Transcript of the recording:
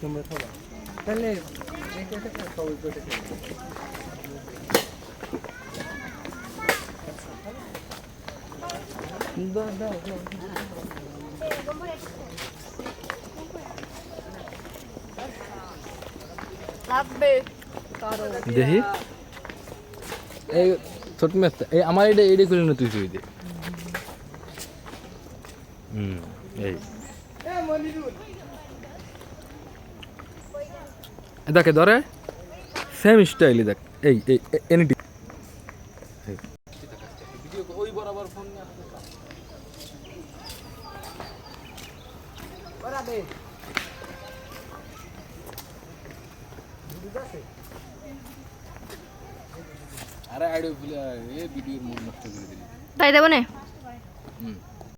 তোমরা খাবা তাহলে সবাই করে দাও দাও দেখি এই ছোট মেয়ে এই আমার এটা এডি করে না তুই তুই দে এই দেখে ধরে সেম স্টাইলই দেখ এই এই এনিটি ভিডিও ওই বরাবর ফোন নিয়ে আসতে বরাবে আরে আইডিও ভিডিওর মুড নষ্ট করে দিলি তাই দেব না হুম